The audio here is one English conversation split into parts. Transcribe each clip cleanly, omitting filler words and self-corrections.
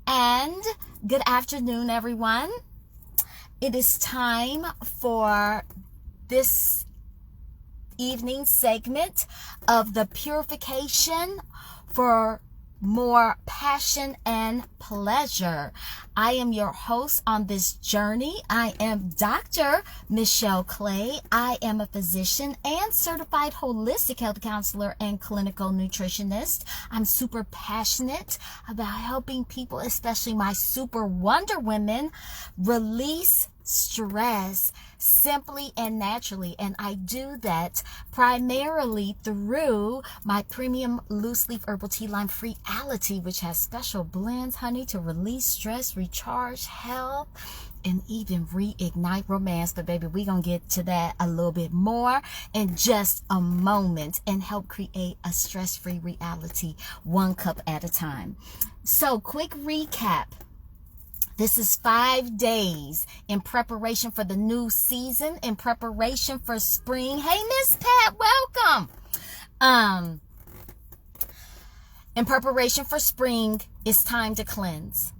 And good afternoon, everyone. It is time for this evening segment of the purification for more passion and pleasure. I am your host on this journey. I am Dr. Michelle Clay. I am a physician and certified holistic health counselor and clinical nutritionist. I'm super passionate about helping people, especially my super wonder women, release stress simply and naturally, and I do that primarily through my premium loose leaf herbal tea line Freeality, which has special blends, honey, to release stress, recharge health, and even reignite romance. But baby, we're gonna get to that a little bit more in just a moment and help create a stress-free reality, one cup at a time. So quick recap. This is 5 days in preparation for the new season, in preparation for spring. Hey, Miss Pat, welcome. In preparation for spring, it's time to cleanse.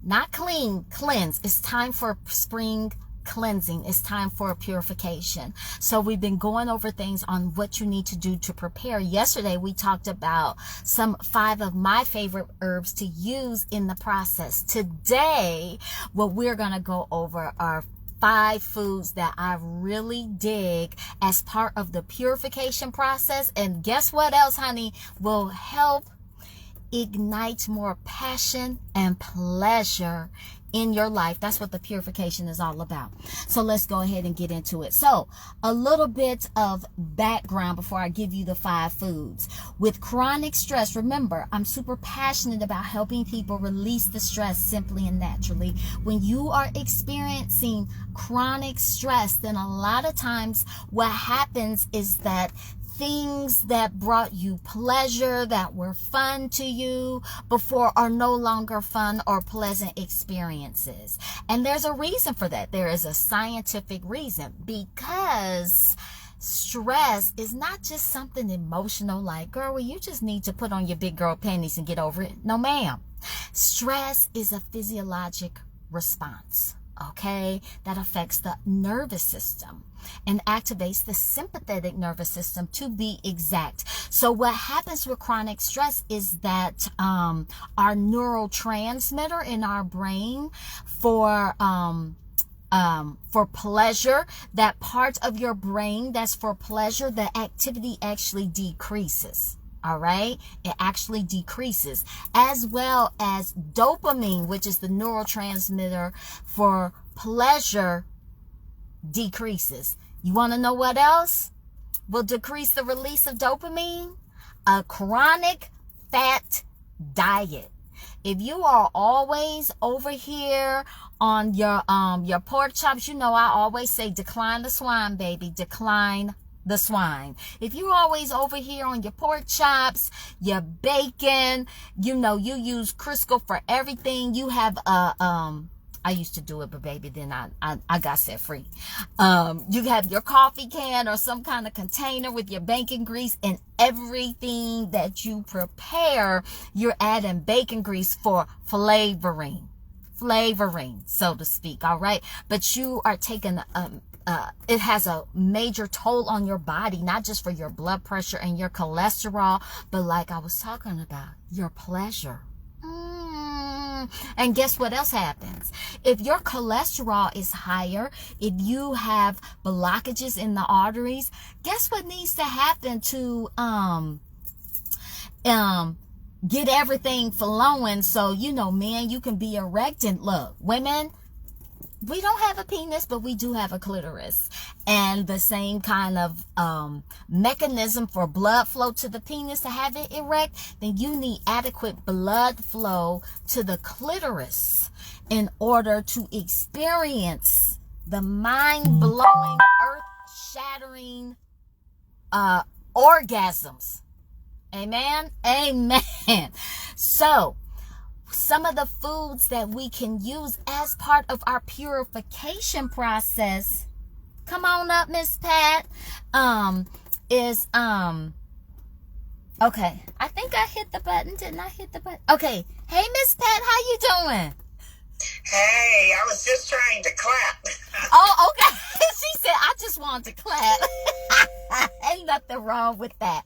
Not clean, cleanse. It's time for spring cleansing. It's time for purification. So we've been going over things on what you need to do to prepare. Yesterday, we talked about 5 of my favorite herbs to use in the process. Today, what we're going to go over are 5 foods that I really dig as part of the purification process. And guess what else, honey, will help ignite more passion and pleasure in your life. That's what the purification is all about. So let's go ahead and get into it. So a little bit of background before I give you the 5 foods. With chronic stress, remember, I'm super passionate about helping people release the stress simply and naturally. When you are experiencing chronic stress, then a lot of times what happens is that things that brought you pleasure, that were fun to you before, are no longer fun or pleasant experiences. And there's a reason for that. There is a scientific reason, because stress is not just something emotional like, girl, well, you just need to put on your big girl panties and get over it. No, ma'am. Stress is a physiologic response. Okay, that affects the nervous system and activates the sympathetic nervous system, to be exact. So what happens with chronic stress is that our neurotransmitter in our brain for pleasure, that part of your brain that's for pleasure, the activity actually decreases. All right, it actually decreases, as well as dopamine, which is the neurotransmitter for pleasure, decreases. You want to know what else will decrease the release of dopamine? A chronic fat diet. If you are always over here on your pork chops, you know I always say decline the swine, baby, decline the swine. If you're always over here on your pork chops, your bacon, you know, you use Crisco for everything. You have I used to do it, but baby, then I got set free. You have your coffee can or some kind of container with your bacon grease, and everything that you prepare, you're adding bacon grease for flavoring, so to speak. All right. But you are taking it has a major toll on your body, not just for your blood pressure and your cholesterol, but like I was talking about, your pleasure. And guess what else happens? If your cholesterol is higher, if you have blockages in the arteries, guess what needs to happen to get everything flowing so, you know, man, you can be erect. And look, women, we don't have a penis, but we do have a clitoris. And the same kind of mechanism for blood flow to the penis to have it erect, then you need adequate blood flow to the clitoris in order to experience the mind-blowing, earth-shattering orgasms. Amen? Amen. So, some of the foods that we can use as part of our purification process, come on up, Miss Pat, is Okay, I think I hit the button. Didn't I hit the button? Okay. Hey, Miss Pat, how you doing? Hey, I was just trying to clap. Oh, okay. She said, I just wanted to clap. Ain't nothing wrong with that.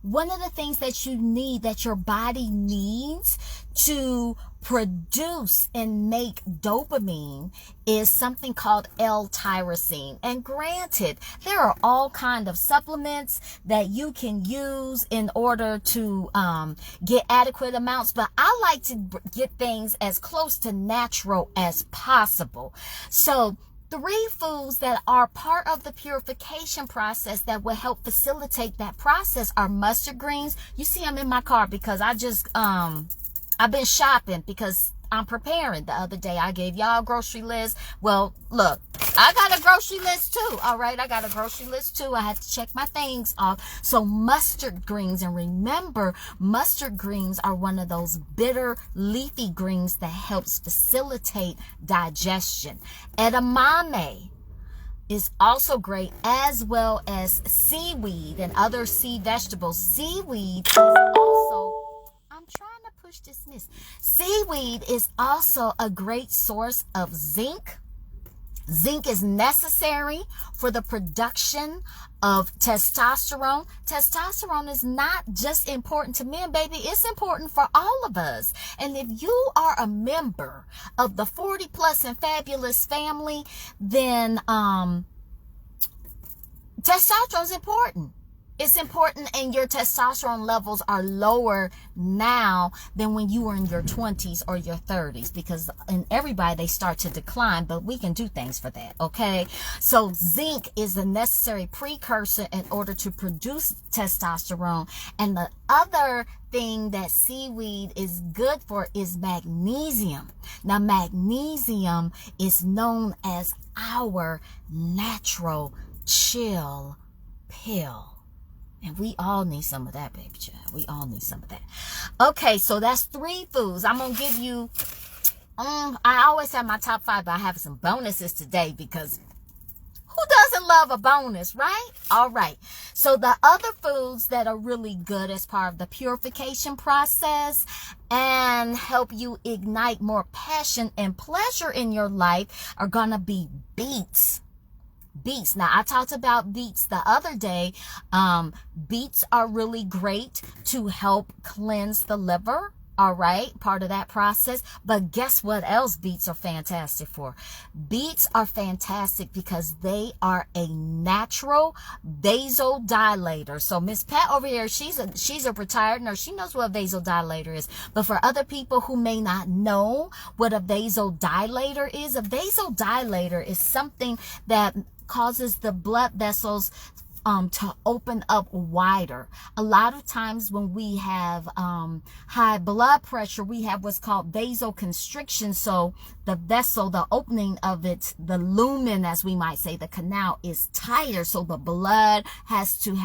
One of the things that you need, that your body needs to produce and make dopamine, is something called L-tyrosine. And granted, there are all kinds of supplements that you can use in order to get adequate amounts, but I like to get things as close to natural as possible. So 3 foods that are part of the purification process that will help facilitate that process are mustard greens. You see, I'm in my car because I've been shopping because I'm preparing. The other day I gave y'all a grocery list. Well, look, I got a grocery list too. All right, I got a grocery list too. I had to check my things off. So mustard greens, and remember, mustard greens are one of those bitter leafy greens that helps facilitate digestion. Edamame is also great, as well as seaweed and other sea vegetables. Seaweed is also, I'm trying to push this mist. Seaweed is also a great source of zinc. Zinc is necessary for the production of testosterone. Testosterone is not just important to men, baby. It's important for all of us. And if you are a member of the 40 plus and fabulous family, then testosterone is important. It's important, and your testosterone levels are lower now than when you were in your 20s or your 30s, because in everybody they start to decline, but we can do things for that, okay? So zinc is a necessary precursor in order to produce testosterone. And the other thing that seaweed is good for is magnesium. Now, magnesium is known as our natural chill pill. And we all need some of that, baby child. We all need some of that. Okay, so that's 3 foods. I'm going to give you, I always have my top 5, but I have some bonuses today because who doesn't love a bonus, right? All right. So the other foods that are really good as part of the purification process and help you ignite more passion and pleasure in your life are going to be beets. Beets. Now, I talked about beets the other day. Beets are really great to help cleanse the liver. All right, part of that process. But guess what else beets are fantastic for? Beets are fantastic because they are a natural vasodilator. So Miss Pat over here, she's a retired nurse. She knows what a vasodilator is. But for other people who may not know what a vasodilator is, a vasodilator is something that causes the blood vessels to open up wider. A lot of times when we have high blood pressure, we have what's called vasoconstriction. So the vessel, the opening of it, the lumen, as we might say, the canal is tighter. So the blood has to,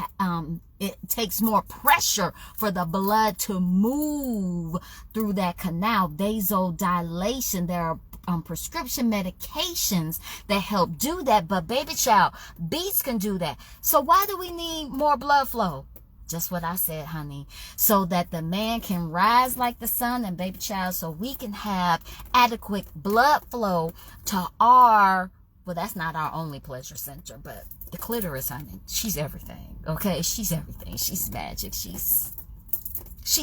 it takes more pressure for the blood to move through that canal. Vasodilation. There are prescription medications that help do that, but baby child, beets can do that. So why do we need more blood flow? Just what I said, honey, so that the man can rise like the sun, and baby child, so we can have adequate blood flow to our, well, that's not our only pleasure center, but the clitoris, honey, she's everything. Okay, she's everything. She's magic. She's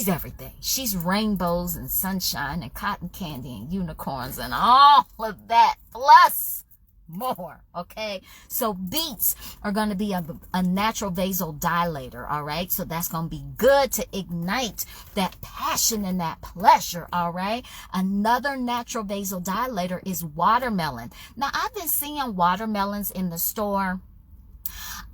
everything. She's rainbows and sunshine and cotton candy and unicorns and all of that, plus more, okay? So beets are going to be a natural vasodilator, all right? So that's going to be good to ignite that passion and that pleasure, all right? Another natural vasodilator is watermelon. Now, I've been seeing watermelons in the store.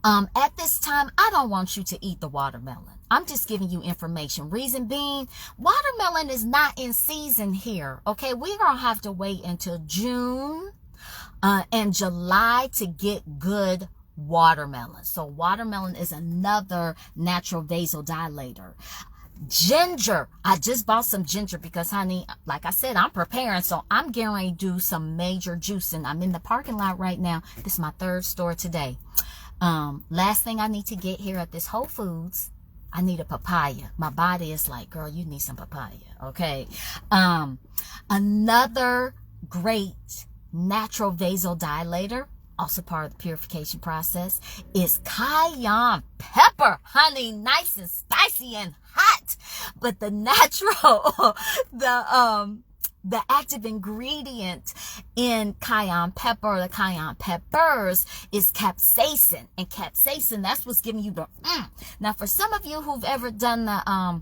At this time, I don't want you to eat the watermelon. I'm just giving you information. Reason being, watermelon is not in season here. Okay, we're going to have to wait until June and July to get good watermelon. So watermelon is another natural vasodilator. Ginger. I just bought some ginger because, honey, like I said, I'm preparing. So I'm getting ready to do some major juicing. I'm in the parking lot right now. This is my 3rd store today. Last thing I need to get here at this Whole Foods, I need a papaya. My body is like, girl, you need some papaya. Okay. Another great natural vasodilator, also part of the purification process, is cayenne pepper. Honey, nice and spicy and hot. But the natural, the active ingredient in cayenne pepper, or the cayenne peppers, is capsaicin. And capsaicin, that's what's giving you the Now, for some of you who've ever done the I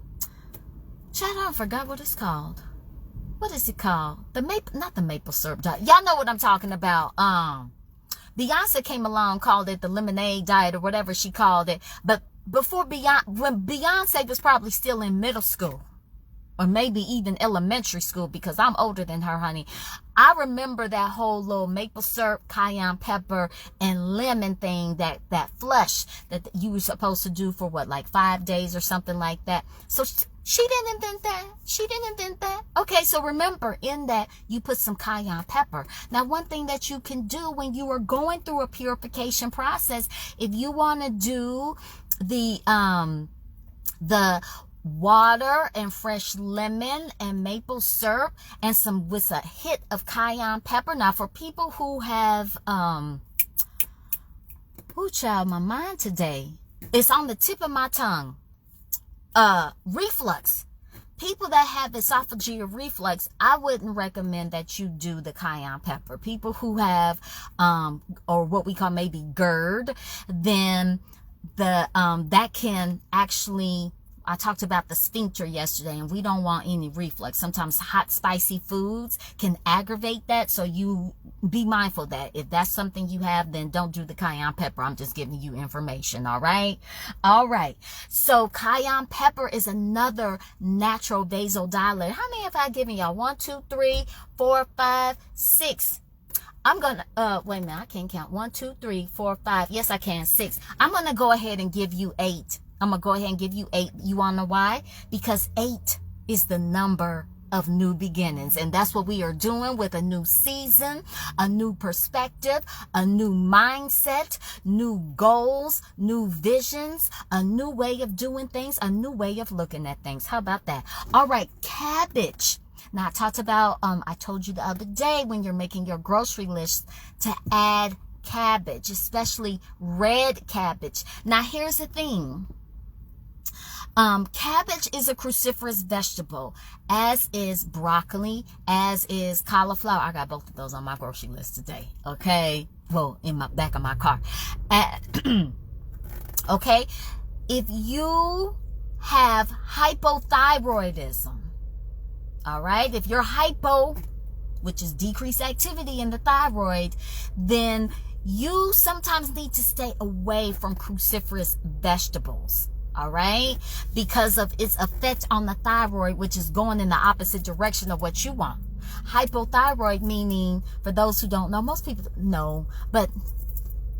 forgot what it's called. What is it called? Not the maple syrup diet. Y'all know what I'm talking about. Beyonce came along, called it the lemonade diet or whatever she called it. But before when Beyonce was probably still in middle school, or maybe even elementary school, because I'm older than her, honey. I remember that whole little maple syrup, cayenne pepper, and lemon thing, that flush that you were supposed to do for like 5 days or something like that. So she didn't invent that. She didn't invent that. Okay, so remember, in that, you put some cayenne pepper. Now, one thing that you can do when you are going through a purification process, if you want to do the water and fresh lemon and maple syrup and with a hit of cayenne pepper. Now, for people who have my mind today, it's on the tip of my tongue. Reflux. People that have esophageal reflux, I wouldn't recommend that you do the cayenne pepper. People who have or what we call maybe GERD, then that can actually, I talked about the sphincter yesterday, and we don't want any reflux. Sometimes hot, spicy foods can aggravate that, so you be mindful that if that's something you have, then don't do the cayenne pepper. I'm just giving you information, all right? All right. So cayenne pepper is another natural vasodilator. How many have I given y'all? 1, 2, 3, 4, 5, 6. I'm going to, wait a minute, I can't count. 1, 2, 3, 4, 5. Yes, I can. 6. I'm going to go ahead and give you 8. I'm going to go ahead and give you 8. You want to know why? Because 8 is the number of new beginnings. And that's what we are doing with a new season, a new perspective, a new mindset, new goals, new visions, a new way of doing things, a new way of looking at things. How about that? All right, cabbage. Now, I talked about, I told you the other day when you're making your grocery list to add cabbage, especially red cabbage. Now, here's the thing. Cabbage is a cruciferous vegetable, as is broccoli, as is cauliflower. I got both of those on my grocery list today. Okay. Well, in my back of my car. Okay. If you have hypothyroidism, all right, if you're hypo, which is decreased activity in the thyroid, then you sometimes need to stay away from cruciferous vegetables. All right, because of its effect on the thyroid, which is going in the opposite direction of what you want. Hypothyroid meaning, for those who don't know, most people know, but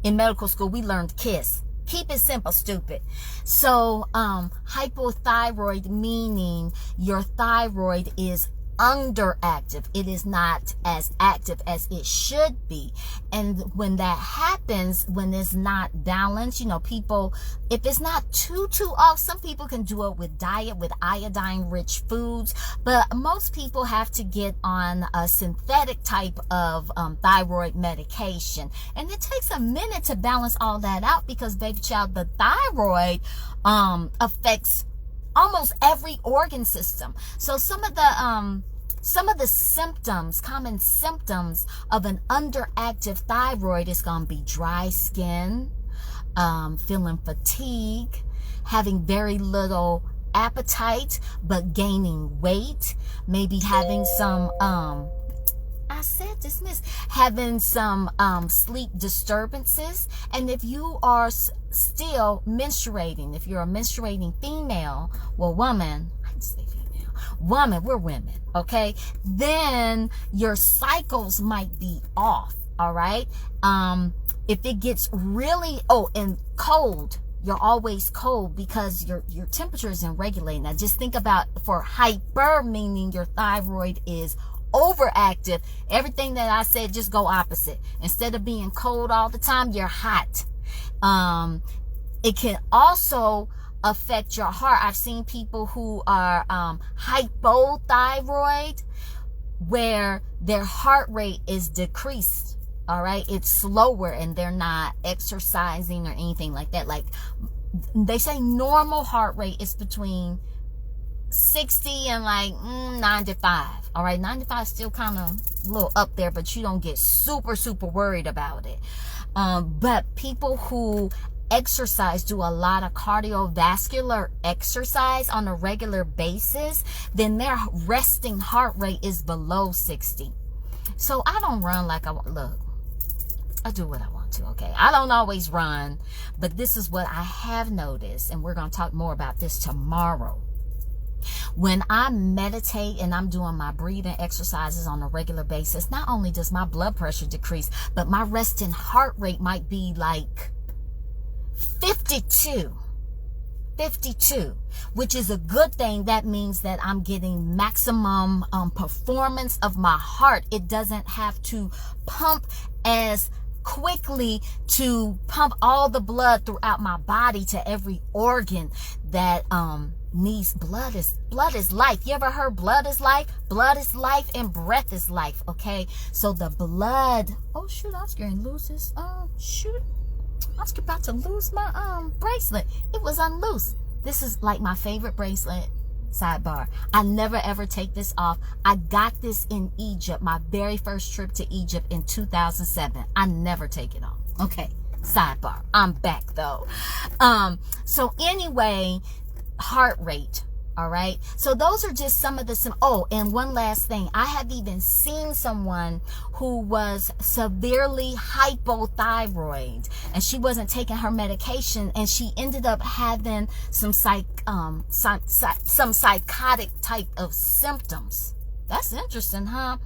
in medical school we learned KISS. Keep it simple, stupid. So hypothyroid meaning your thyroid is underactive. It is not as active as it should be. And when that happens, when it's not balanced, people, if it's not too off, some people can do it with diet, with iodine rich foods, but most people have to get on a synthetic type of thyroid medication. And it takes a minute to balance all that out because, baby child, the thyroid affects almost every organ system. So some of the symptoms, common symptoms of an underactive thyroid is going to be dry skin, feeling fatigue, having very little appetite, but gaining weight, maybe having some, having some sleep disturbances. And if you are still menstruating, if you're a menstruating female, well, woman, I can say female, woman, we're women, okay? Then your cycles might be off, all right? If it gets really, and cold, you're always cold because your temperature isn't regulating. Now just think about, for hyper, meaning your thyroid is overactive. Everything that I said, just go opposite. Instead of being cold all the time, you're hot. It can also affect your heart. I've seen people who are hypothyroid, where their heart rate is decreased. All right, it's slower, and they're not exercising or anything like that. Like they say, normal heart rate is between 60 and like 95. All right, 95 is still kind of a little up there, but you don't get super worried about it. But people who exercise, do a lot of cardiovascular exercise on a regular basis, then their resting heart rate is below 60. So I don't run like I do what I want to, okay? I don't always run, but this is what I have noticed, and we're going to talk more about this tomorrow. When I meditate and I'm doing my breathing exercises on a regular basis, not only does my blood pressure decrease, but my resting heart rate might be like 52, which is a good thing. That means that I'm getting maximum performance of my heart. It doesn't have to pump as quickly to pump all the blood throughout my body to every organ that needs blood. Blood is life. You ever heard blood is life? Blood is life and breath is life. Okay, so the blood, oh shoot, I was going to lose this. Shoot, I was about to lose my bracelet. It was unloose. This is like my favorite bracelet. Sidebar, I never ever take this off. I got this in Egypt, my very first trip to Egypt in 2007. I never take it off. Okay, sidebar, I'm back though. So anyway, heart rate. All right, so those are just some of the oh, and one last thing, I have even seen someone who was severely hypothyroid, and she wasn't taking her medication, and she ended up having some psychotic type of symptoms. That's interesting, huh?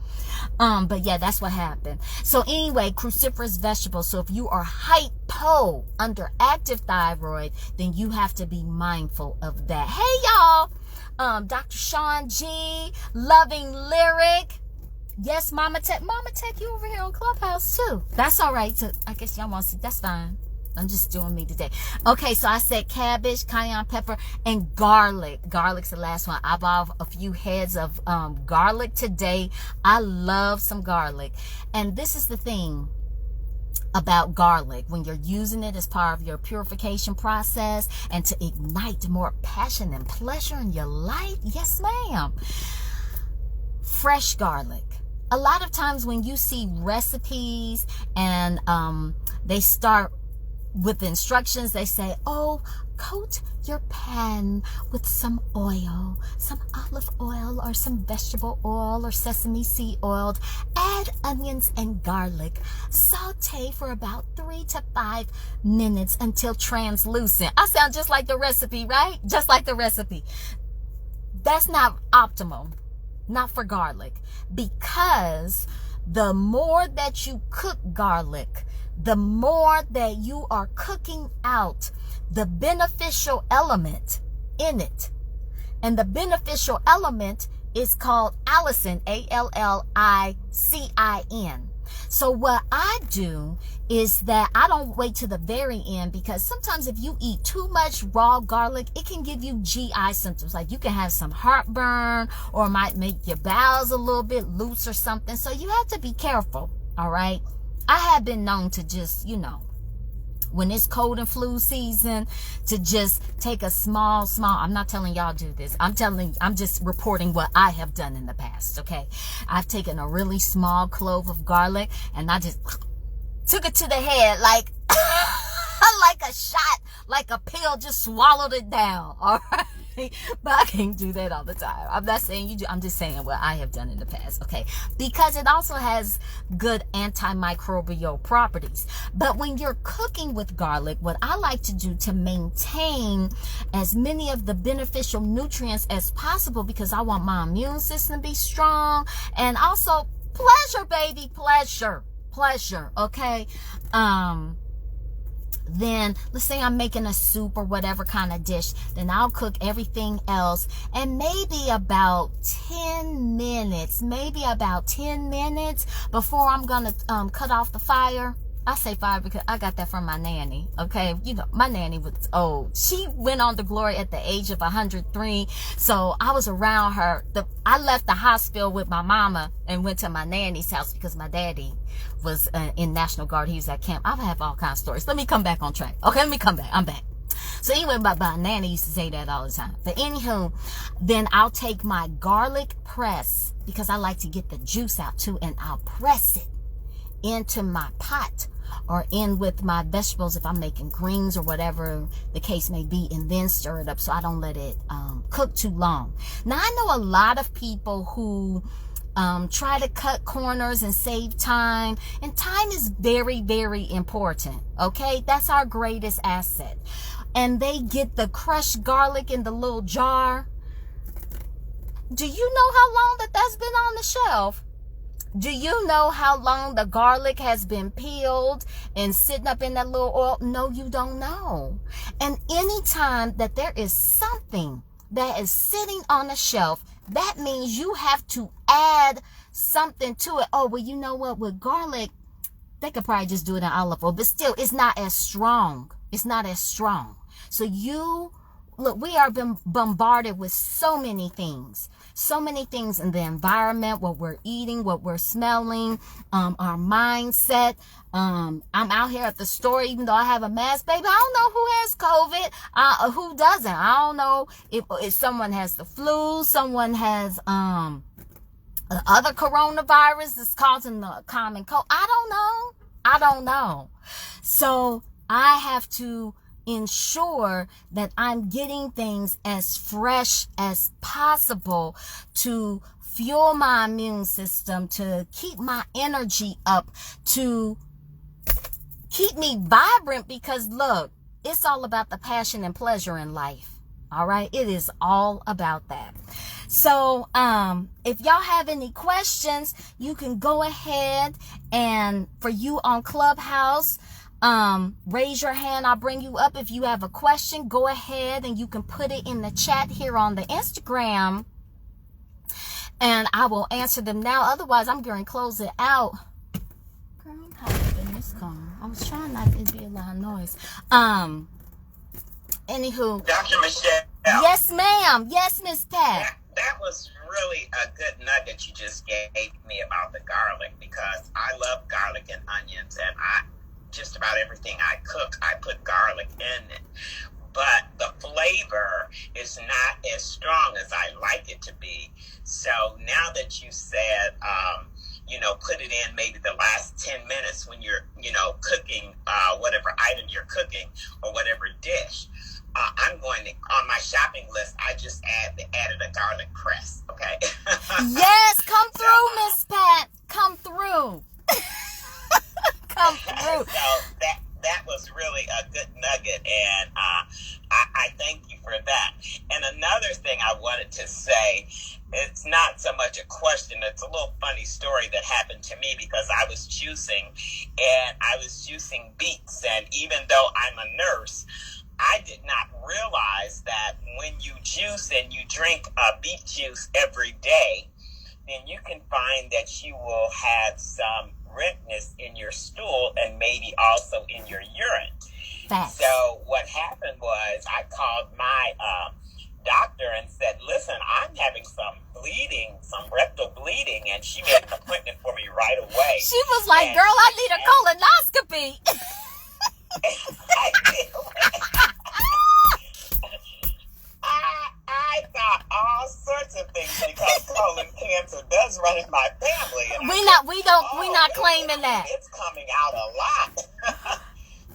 But yeah, that's what happened. So anyway, cruciferous vegetables. So if you are hypo, underactive thyroid, then you have to be mindful of that. Hey y'all, Dr. Sean G, Loving Lyric. Yes, Mama Tech, you over here on Clubhouse too. That's all right. So I guess y'all want to see. That's fine. I'm just doing me today. Okay, so I said cabbage, cayenne pepper, and garlic. Garlic's the last one. I bought a few heads of garlic today. I love some garlic. And this is the thing about garlic. When you're using it as part of your purification process and to ignite more passion and pleasure in your life, yes ma'am. Fresh garlic. A lot of times when you see recipes and they start with instructions, they say, oh, coat your pan with some oil, some olive oil or some vegetable oil or sesame seed oil. Add onions and garlic. Saute for about 3 to 5 minutes until translucent. I sound just like the recipe, right? Just like the recipe. That's not optimal. Not for garlic. Because the more that you cook garlic, the more that you are cooking out the beneficial element in it. And the beneficial element is called allicin, A-L-L-I-C-I-N. So what I do is that I don't wait to the very end, because sometimes if you eat too much raw garlic, it can give you GI symptoms. Like you can have some heartburn, or it might make your bowels a little bit loose or something. So you have to be careful, all right? I have been known to just, when it's cold and flu season, to just take a small, I'm not telling y'all do this. I'm just reporting what I have done in the past, okay? I've taken a really small clove of garlic and I just took it to the head like, like a shot, like a pill, just swallowed it down, all right? But I can't do that all the time. I'm not saying you do. I'm just saying what I have done in the past, okay? Because it also has good antimicrobial properties. But when you're cooking with garlic, what I like to do to maintain as many of the beneficial nutrients as possible, because I want my immune system to be strong, and also pleasure, baby, pleasure, okay? Then let's say I'm making a soup or whatever kind of dish, then I'll cook everything else, and maybe about 10 minutes before I'm gonna cut off the fire, I say 5 because I got that from my nanny. Okay, you know, my nanny was old. She went on to glory at the age of 103. So I was around her. I left the hospital with my mama and went to my nanny's house because my daddy was in National Guard. He was at camp. I have all kinds of stories. Let me come back on track. Okay, let me come back. I'm back. So anyway, my nanny used to say that all the time. But anywho, then I'll take my garlic press because I like to get the juice out too, and I'll press it into my pot or in with my vegetables if I'm making greens or whatever the case may be, and then stir it up so I don't let it cook too long. Now, I know a lot of people who try to cut corners and save time, and time is very, very important. Okay, that's our greatest asset. And they get the crushed garlic in the little jar. Do you know how long that's been on the shelf? Do you know how long the garlic has been peeled and sitting up in that little oil? No, you don't know. And anytime that there is something that is sitting on the shelf, that means you have to add something to it. Oh, well, you know what? With garlic, they could probably just do it in olive oil, but still, it's not as strong. It's not as strong. So look, we are being bombarded with so many things in the environment, what we're eating, what we're smelling, our mindset. I'm out here at the store, even though I have a mask, baby. I don't know who has COVID, who doesn't. I don't know if someone has the flu, someone has other coronavirus that's causing the common cold. I don't know. So I have to ensure that I'm getting things as fresh as possible to fuel my immune system, to keep my energy up, to keep me vibrant, because look, it's all about the passion and pleasure in life. All right, it is all about that. So if y'all have any questions, you can go ahead, and for you on Clubhouse, raise your hand. I'll bring you up. If you have a question, go ahead and you can put it in the chat here on the Instagram, and I will answer them now. Otherwise, I'm going to close it out. Girl, how did this come? I was trying not to be a lot of noise. Anywho. Dr. Michelle. Yes, ma'am. Yes, Miss Pat. That was really a good nugget you just gave me about the garlic, because I love garlic and onions, and just about everything I cook, I put garlic in it. But the flavor is not as strong as I like it to be. So now that you said, put it in maybe the last 10 minutes when you're, cooking whatever item you're cooking or whatever dish, I'm going to, on my shopping list, I just added a garlic press, okay? Yes, come through, Miss Pat. Come through. Come through. So that was really a good nugget, and I thank you for that. And another thing I wanted to say, it's not so much a question, it's a little funny story that happened to me, because I was juicing, and I was juicing beets, and even though I'm a nurse, I did not realize that when you juice and you drink beet juice every day, then you can find that you will have some redness in your stool and maybe also in your urine. Facts. So what happened was I called my doctor and said, listen, I'm having some bleeding, some rectal bleeding, and she made an appointment for me right away. She was like, girl, I need a colonoscopy. I did. I thought all sorts of things, because colon cancer does run in my family. And we're not claiming that. It's coming out a lot.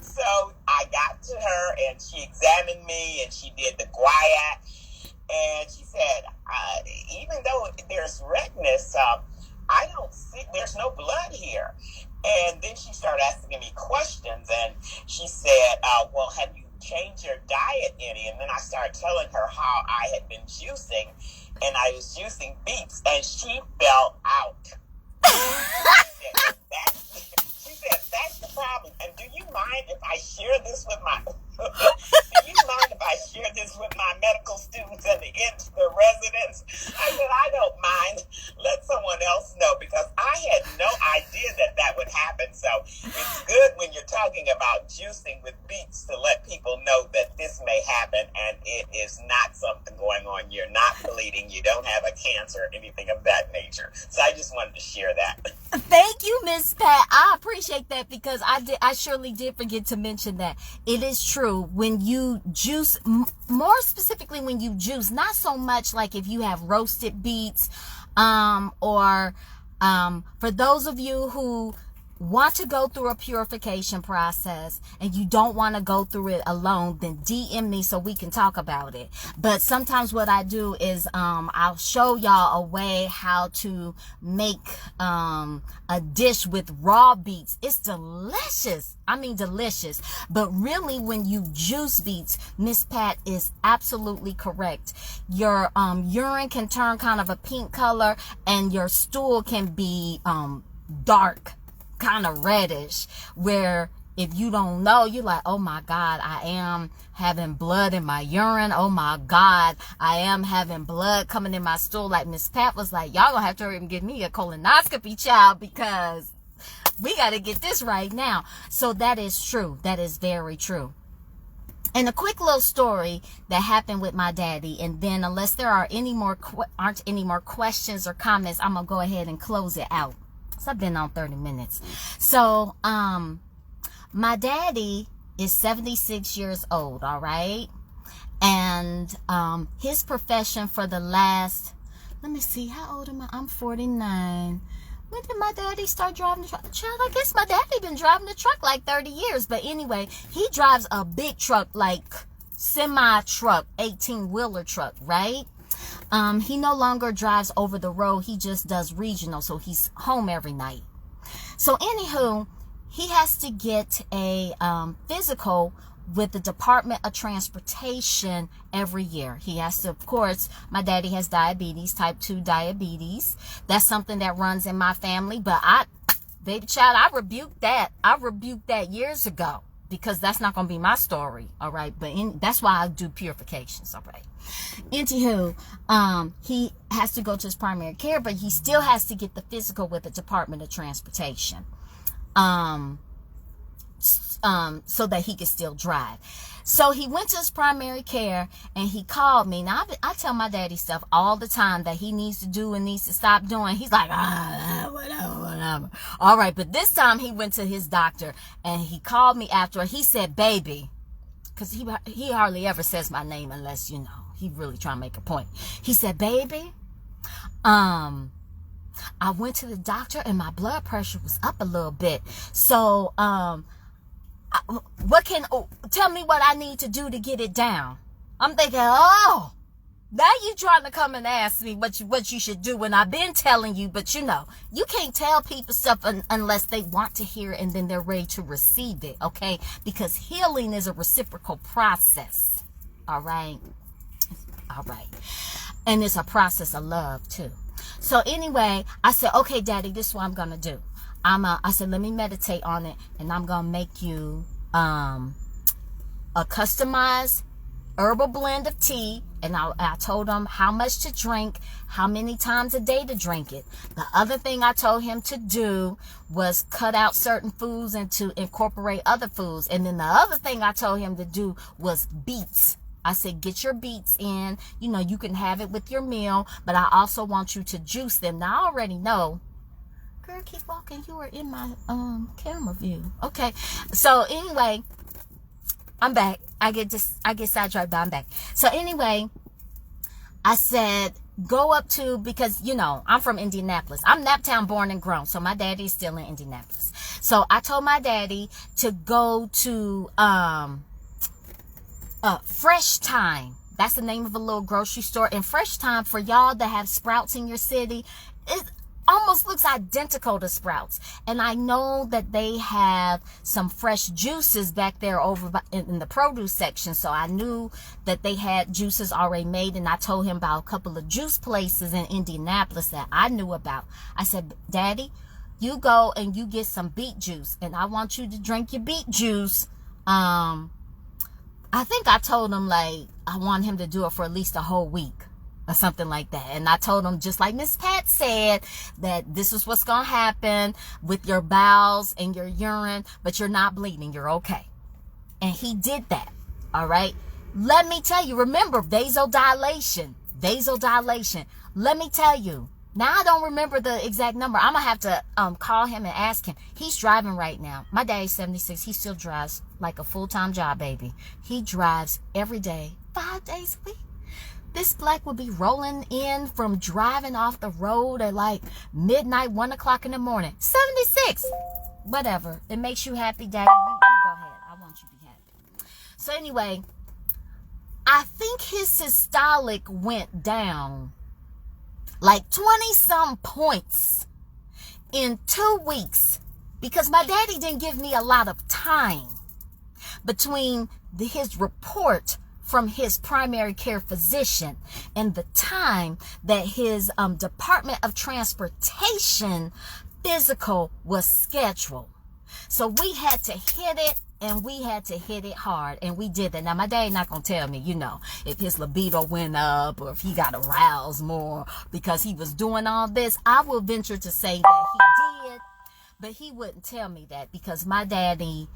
So I got to her, and she examined me, and she did the guayat, and she said, even though there's redness, I don't see, there's no blood here. And then she started asking me questions, and she said, well, have you changed your diet any? And then I started telling her how I had been juicing, and I was juicing beets, and she fell out. She said, that's the problem. And do you mind if I share this with my medical students and the residents? I said, I don't mind. Let someone else know, because I had no idea that would happen. So it's good when talking about juicing with beets to let people know that this may happen and it is not something going on. You're not bleeding. You don't have a cancer or anything of that nature. So I just wanted to share that. Thank you, Miss Pat. I appreciate that because I surely did forget to mention that. It is true. When you juice, more specifically when you juice, not so much like if you have roasted beets, or for those of you who want to go through a purification process and you don't want to go through it alone, then DM me so we can talk about it. But sometimes what I do is I'll show y'all a way how to make a dish with raw beets. It's delicious. I mean delicious. But really when you juice beets, Miss Pat is absolutely correct. Your urine can turn kind of a pink color and your stool can be dark, kind of reddish, where if you don't know, you're like, oh my God, I am having blood in my urine. Oh my God, I am having blood coming in my stool. Like Miss Pat was like, y'all gonna have to hurry and give me a colonoscopy, child, because we got to get this right now. So that is true. That is very true. And a quick little story that happened with my daddy, and then unless there are aren't any more questions or comments, I'm gonna go ahead and close it out. So I've been on 30 minutes. So, my daddy is 76 years old, all right? And, his profession for the last, let me see, how old am I? I'm 49. When did my daddy start driving the truck? Child, I guess my daddy been driving the truck like 30 years. But anyway, he drives a big truck, like semi-truck, 18-wheeler truck, right? He no longer drives over the road. He just does regional. So he's home every night. So anywho, he has to get a physical with the Department of Transportation every year. He has to, of course, my daddy has diabetes, type 2 diabetes. That's something that runs in my family. But baby child, I rebuked that. I rebuked that years ago because that's not going to be my story. All right. But that's why I do purifications. All right. Anywho, he has to go to his primary care, but he still has to get the physical with the Department of Transportation. So that he could still drive. So he went to his primary care and he called me. Now I tell my daddy stuff all the time that he needs to do and needs to stop doing. He's like, whatever. All right. But this time he went to his doctor and he called me after. He said, baby, because he hardly ever says my name unless, you know, he really trying to make a point. He said, baby, I went to the doctor and my blood pressure was up a little bit. So, tell me what I need to do to get it down. I'm thinking, oh, now you trying to come and ask me what you should do when I've been telling you, but you know, you can't tell people stuff unless they want to hear it and then they're ready to receive it, okay? Because healing is a reciprocal process, all right? All right. And it's a process of love too. So anyway, I said, okay, Daddy, this is what I'm going to do. I said, let me meditate on it, and I'm going to make you a customized herbal blend of tea. And I told him how much to drink, how many times a day to drink it. The other thing I told him to do was cut out certain foods and to incorporate other foods. And then the other thing I told him to do was beets. I said, get your beets in. You know, you can have it with your meal, but I also want you to juice them. Now, I already know. Girl, keep walking. You are in my camera view. Okay. So anyway, I'm back. I get sidetracked, but I'm back. So anyway, I said, go up to, because, you know, I'm from Indianapolis. I'm Naptown born and grown. So my daddy's still in Indianapolis. So I told my daddy to go to Fresh Time. That's the name of a little grocery store. And Fresh Time, for y'all that have Sprouts in your city, it almost looks identical to Sprouts. And I know that they have some fresh juices back there over in the produce section. So I knew that they had juices already made. And I told him about a couple of juice places in Indianapolis that I knew about. I said, Daddy, you go and you get some beet juice. And I want you to drink your beet juice. I think I told him, like, I want him to do it for at least a whole week. or something like that. And I told him, just like Miss Pat said, that this is what's going to happen with your bowels and your urine, but you're not bleeding. You're okay. And he did that. All right. Let me tell you, remember vasodilation. Let me tell you. Now, I don't remember the exact number. I'm going to have to call him and ask him. He's driving right now. My daddy's 76. He still drives like a full-time job, baby. He drives every day, 5 days a week. This black will be rolling in from driving off the road at like midnight, 1 o'clock in the morning. 76. Whatever. It makes you happy, Daddy. You go ahead. I want you to be happy. So anyway, I think his systolic went down like 20-some points in 2 weeks because my daddy didn't give me a lot of time between his report from his primary care physician and the time that his Department of Transportation physical was scheduled. So we had to hit it, and we had to hit it hard, and we did that. Now, my daddy not going to tell me, if his libido went up or if he got aroused more because he was doing all this. I will venture to say that he did, but he wouldn't tell me that because my daddy,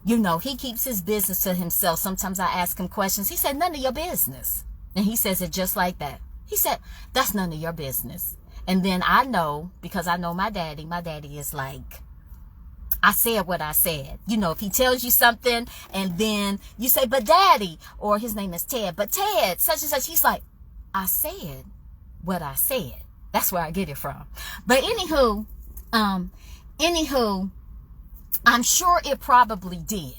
he keeps his business to himself. Sometimes I ask him questions. He said, none of your business. And he says it just like that. He said, that's none of your business. And then I know, because I know my daddy is like, I said what I said. If he tells you something and then you say, but Daddy, or his name is Ted, but Ted, such and such, he's like, I said what I said. That's where I get it from. But anywho, I'm sure it probably did.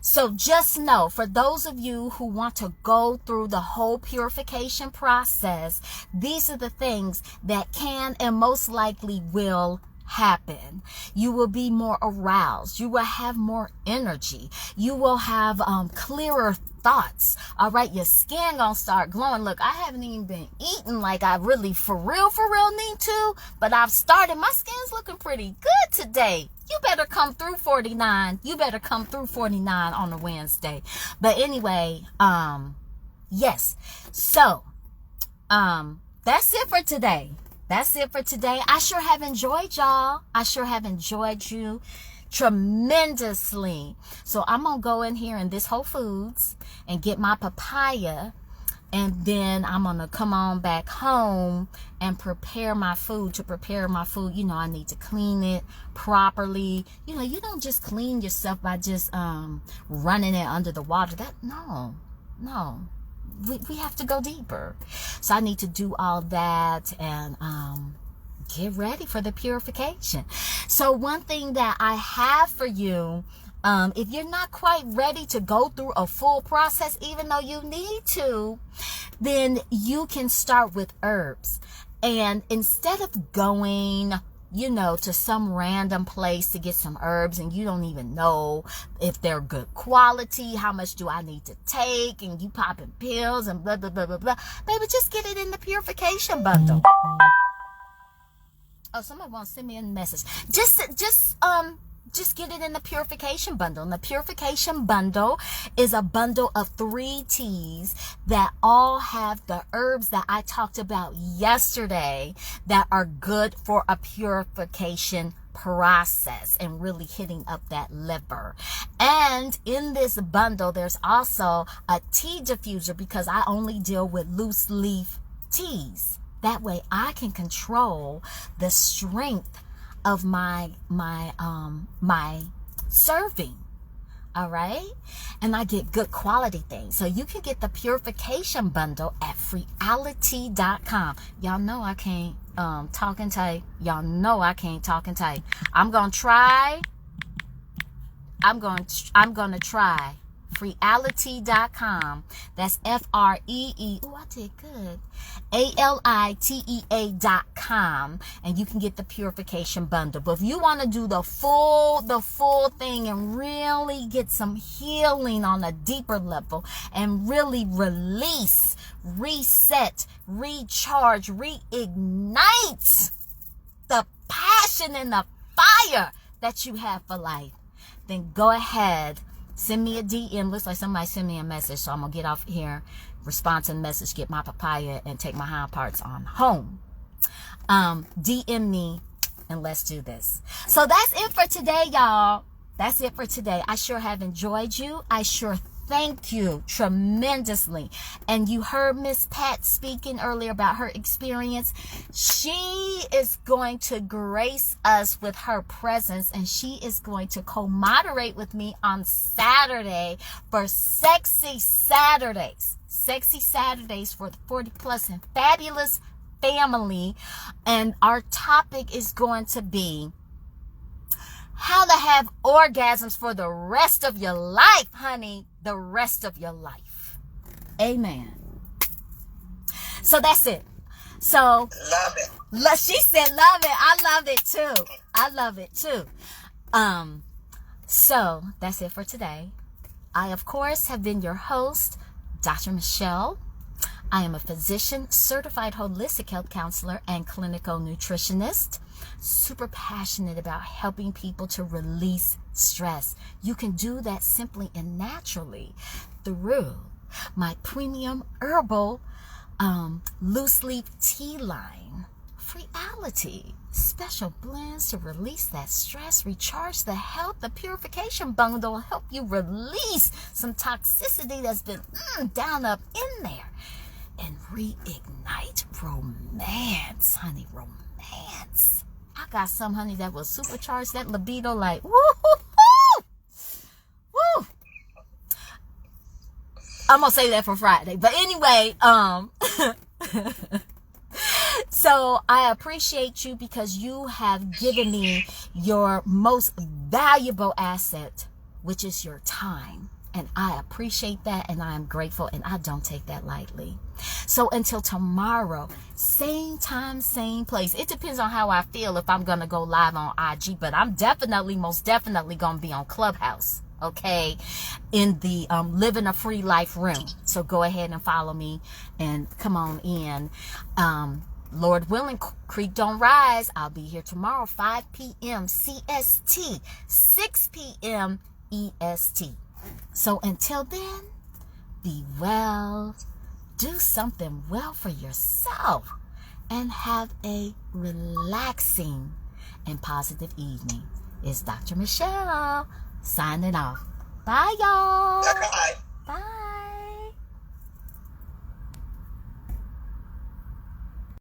So just know, for those of you who want to go through the whole purification process, these are the things that can and most likely will happen. You will be more aroused. You will have more energy. You will have clearer thoughts. All right, your skin gonna start glowing. Look, I haven't even been eating like I really for real need to, but I've started. My skin's looking pretty good today. You better come through 49. You better come through 49 on a Wednesday. But anyway, yes. So, that's it for today. I sure have enjoyed y'all. I sure have enjoyed you tremendously. So I'm going to go in here in this Whole Foods and get my papaya. And then I'm going to come on back home and prepare my food. To prepare my food, I need to clean it properly. You don't just clean yourself by just running it under the water. No. We have to go deeper. So I need to do all that and get ready for the purification. So one thing that I have for you, if you're not quite ready to go through a full process, even though you need to, then you can start with herbs. And instead of going to some random place to get some herbs and you don't even know if they're good quality, how much do I need to take, and you popping pills and blah, blah, blah, blah, blah. Baby, just get it in the purification bundle. Oh, somebody wants to send me a message. Just get it in the purification bundle. And the purification bundle is a bundle of 3 teas that all have the herbs that I talked about yesterday that are good for a purification process and really hitting up that liver. And in this bundle, there's also a tea diffuser because I only deal with loose leaf teas. That way I can control the strength of my serving. All right, and I get good quality things. So you can get the purification bundle at freeality.com. Y'all know I can't talk and type. Y'all know I can't talk and type. I'm gonna try freeality.com. That's FREE. Oh, I did good. ALITEA.com, and you can get the purification bundle. But if you want to do the full thing and really get some healing on a deeper level and really release, reset, recharge, reignite the passion and the fire that you have for life, then go ahead. Send me a DM. Looks like somebody sent me a message, so I'm going to get off here. respond to the message, get my papaya, and take my hind parts on home. DM me and let's do this. So that's it for today, y'all. That's it for today. I sure have enjoyed you. I sure thank you tremendously. And you heard Miss Pat speaking earlier about her experience. She is going to grace us with her presence, and she is going to co-moderate with me on Saturday for Sexy Saturdays. Sexy Saturdays for the 40 plus and fabulous family. And our topic is going to be how to have orgasms for the rest of your life, honey. The rest of your life. Amen. So that's it. So love it. She said love it. I love it too. I love it too. So that's it for today. I, of course, have been your host, Dr. Michelle. I am a physician, certified holistic health counselor, and clinical nutritionist. Super passionate about helping people to release stress. You can do that simply and naturally through my premium herbal loose leaf tea line. Reality. Special blends to release that stress, recharge the health. The purification bundle will help you release some toxicity that's been down up in there. And reignite romance, honey, romance. I got some, honey, that will supercharge that libido like, woo, woo, woo. I'm going to say that for Friday. But anyway, so I appreciate you because you have given me your most valuable asset, which is your time. And I appreciate that, and I am grateful, and I don't take that lightly. So until tomorrow, same time, same place. It depends on how I feel if I'm going to go live on IG, but I'm most definitely going to be on Clubhouse, okay, in the Living a Free Life room. So go ahead and follow me and come on in. Lord willing, creek don't rise. I'll be here tomorrow, 5 p.m. CST, 6 p.m. EST. So until then, be well, do something well for yourself, and have a relaxing and positive evening. It's Dr. Michelle signing off. Bye, y'all. Bye.